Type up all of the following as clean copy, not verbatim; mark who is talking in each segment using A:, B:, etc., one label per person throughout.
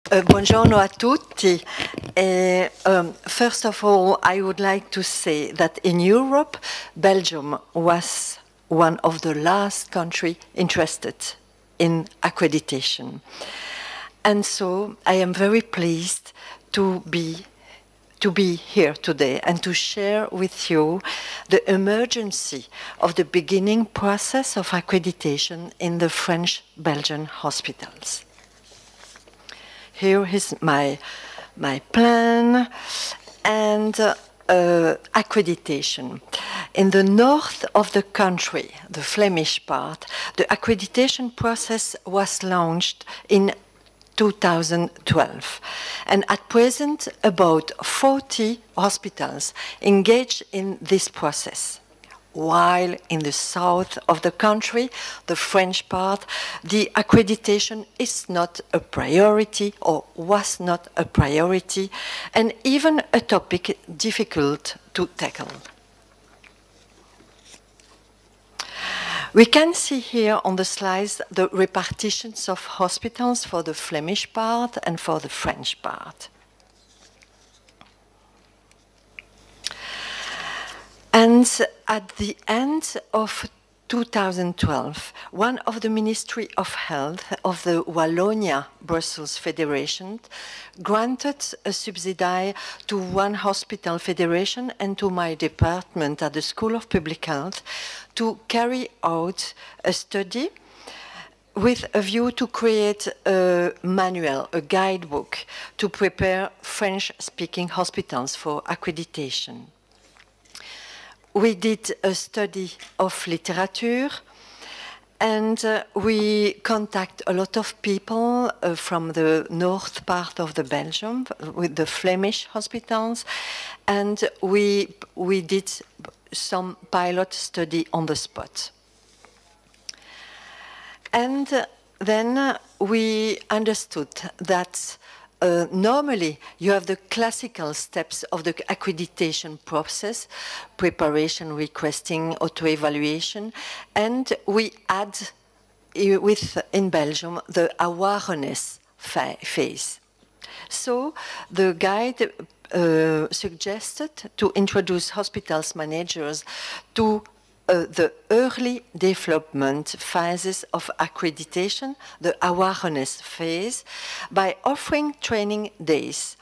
A: Buongiorno a tutti. First of all, I would like to say that in Europe, Belgium was one of the last countries interested in accreditation. And so I am very pleased to be here today and to share with you the emergency of the beginning process of accreditation in the French-Belgian hospitals. Here is my plan and accreditation. In the north of the country, the Flemish part, the accreditation process was launched in 2012. And at present, about 40 hospitals engage in this process. While in the south of the country, the French part, the accreditation is not a priority or was not a priority, and even a topic difficult to tackle. We can see here on the slides the repartitions of hospitals for the Flemish part and for the French part. And at the end of 2012, one of the Ministry of Health of the Wallonia-Brussels Federation granted a subsidy to one hospital federation and to my department at the School of Public Health to carry out a study with a view to create a manual, a guidebook, to prepare French-speaking hospitals for accreditation. We did a study of literature, and we contact a lot of people from the north part of the Belgium with the Flemish hospitals, and we did some pilot study on the spot. And then we understood that normally, you have the classical steps of the accreditation process, preparation, requesting, auto-evaluation, and we add in Belgium the awareness phase. So the guide suggested to introduce hospitals managers to the early development phases of accreditation, the awareness phase, by offering training days.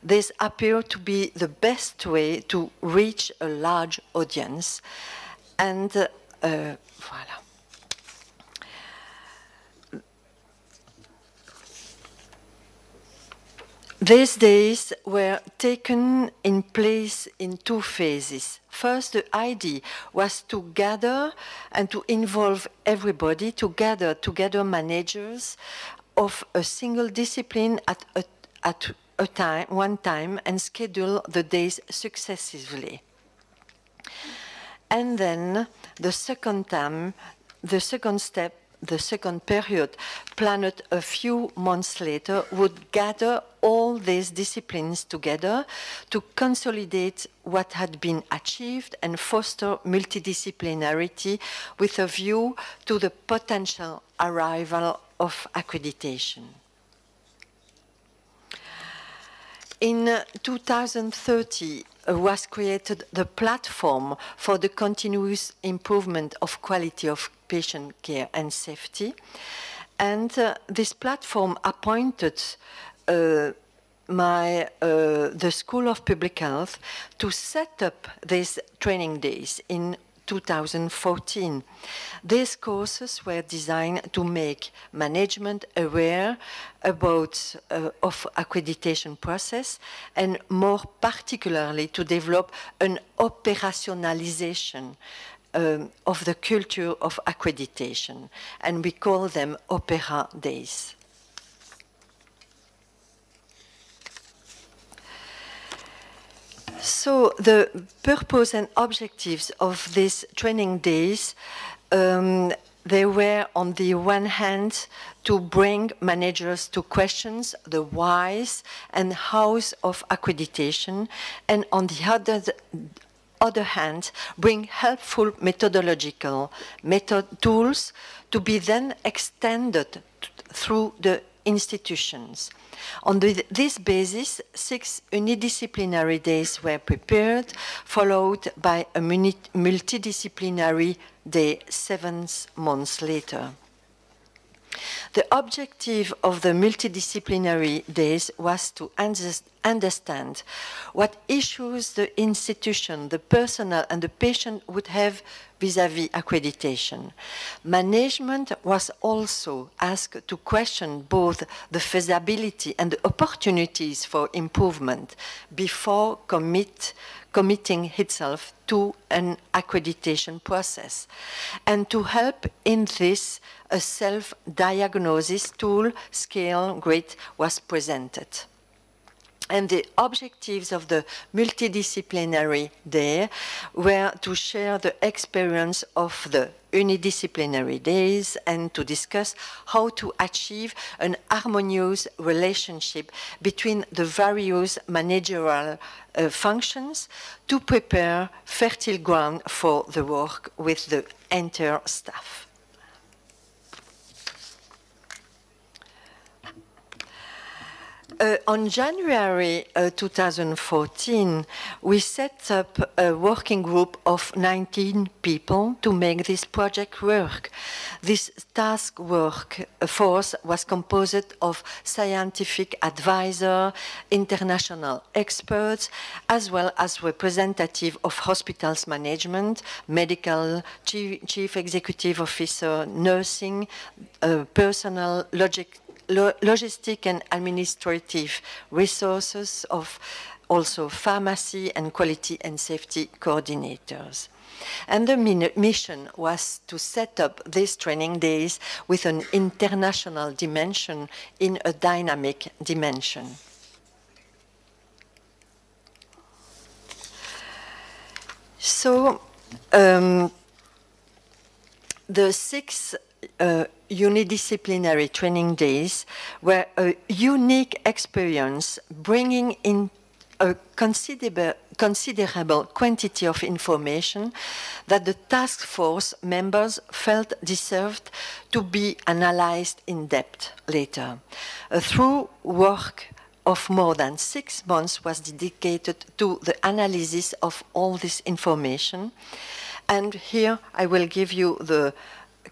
A: These appear to be the best way to reach a large audience. And voilà. These days were taken in place in two phases. First, the idea was to gather and to involve everybody, to gather together managers of a single discipline at one time and schedule the days successively. And then the second step, the second period, planned a few months later, would gather all these disciplines together to consolidate what had been achieved and foster multidisciplinarity with a view to the potential arrival of accreditation. In 2030 was created the platform for the continuous improvement of quality of patient care and safety. And this platform appointed the School of Public Health to set up these training days in 2014. These courses were designed to make management aware about of accreditation process, and more particularly to develop an operationalization of the culture of accreditation, and we call them Opera Days. So the purpose and objectives of these training days, they were on the one hand to bring managers to questions the whys and hows of accreditation, and on the other hand, bring helpful methodological tools to be then extended through the institutions. On this basis, 6 unidisciplinary days were prepared, followed by a multidisciplinary day 7 months later. The objective of the multidisciplinary days was to understand what issues the institution, the personnel, and the patient would have vis-à-vis accreditation. Management was also asked to question both the feasibility and the opportunities for improvement before committing itself to an accreditation process. And to help in this, a self-diagnosis tool, Scale Grid, was presented. And the objectives of the multidisciplinary day were to share the experience of the unidisciplinary days and to discuss how to achieve an harmonious relationship between the various managerial functions to prepare fertile ground for the work with the entire staff. On January 2014, we set up a working group of 19 people to make this project work. This task force was composed of scientific advisors, international experts, as well as representatives of hospitals management, medical, chief executive officer, nursing, personnel, logistic and administrative resources, of also pharmacy and quality and safety coordinators. And the mission was to set up these training days with an international dimension in a dynamic dimension. So the 6 unidisciplinary training days were a unique experience, bringing in a considerable quantity of information that the task force members felt deserved to be analyzed in depth later. A thorough work of more than 6 months was dedicated to the analysis of all this information. And here I will give you the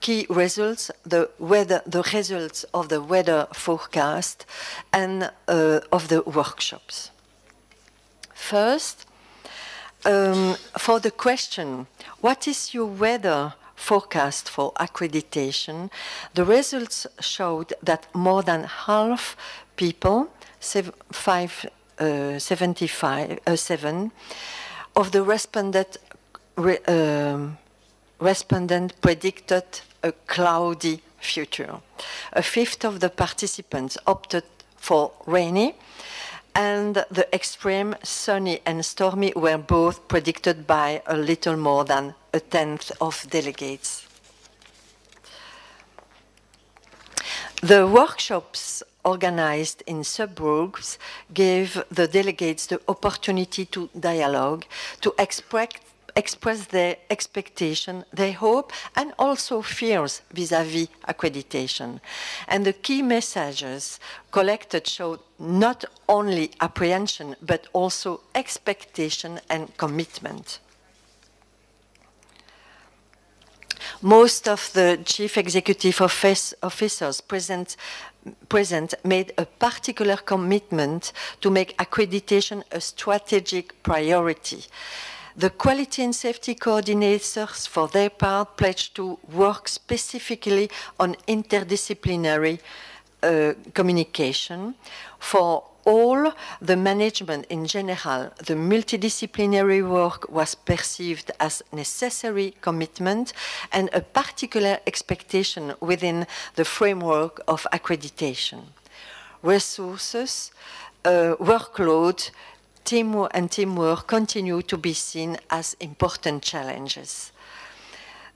A: key results, the results of the weather forecast and of the workshops. First, for the question, what is your weather forecast for accreditation? The results showed that more than half people, 7 of the respondent predicted a cloudy future. A fifth of the participants opted for rainy, and the extreme sunny and stormy were both predicted by a little more than a tenth of delegates. The workshops organized in subgroups gave the delegates the opportunity to dialogue, to express their expectation, their hope, and also fears vis-à-vis accreditation. And the key messages collected showed not only apprehension, but also expectation and commitment. Most of the chief executive officers present made a particular commitment to make accreditation a strategic priority. The quality and safety coordinators, for their part, pledged to work specifically on interdisciplinary communication. For all the management in general, the multidisciplinary work was perceived as necessary commitment and a particular expectation within the framework of accreditation. Resources, workload, teamwork continue to be seen as important challenges.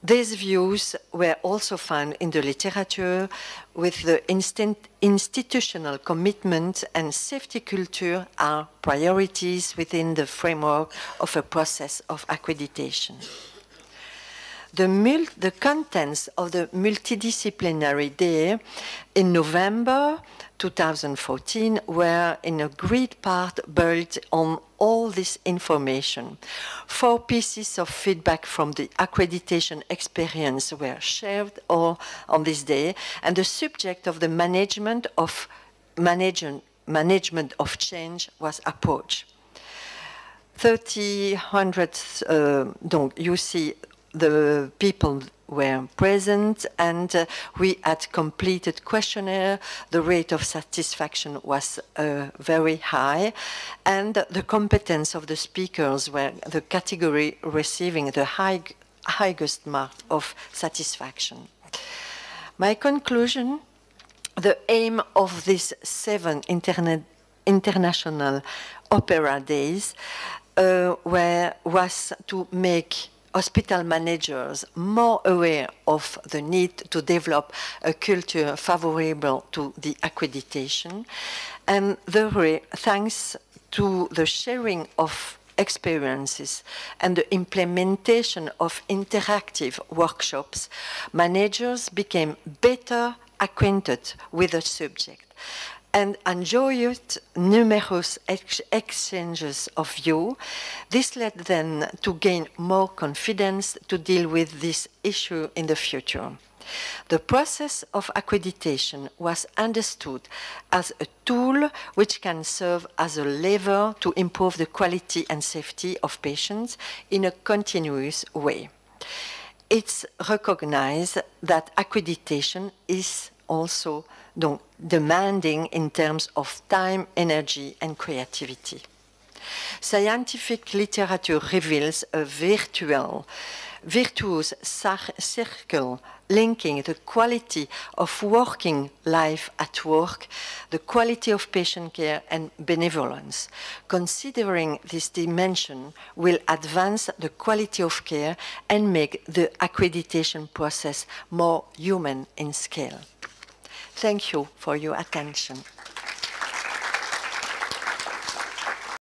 A: These views were also found in the literature, with the institutional commitment and safety culture are priorities within the framework of a process of accreditation. The contents of the multidisciplinary day in November 2014 were in a great part built on all this information. 4 pieces of feedback from the accreditation experience were shared on this day, and the subject of the management of change was approached. 300, donc you see the people were present, and we had completed questionnaire. The rate of satisfaction was very high, and the competence of the speakers were the category receiving the highest mark of satisfaction. My conclusion: the aim of these 7 international opera days was to make hospital managers more aware of the need to develop a culture favorable to the accreditation, and thanks to the sharing of experiences and the implementation of interactive workshops, managers became better acquainted with the subject and enjoyed numerous exchanges of view. This led them to gain more confidence to deal with this issue in the future. The process of accreditation was understood as a tool which can serve as a lever to improve the quality and safety of patients in a continuous way. It's recognized that accreditation is also demanding in terms of time, energy, and creativity. Scientific literature reveals a virtuous circle linking the quality of working life at work, the quality of patient care, and benevolence. Considering this dimension will advance the quality of care and make the accreditation process more human in scale. Thank you for your attention.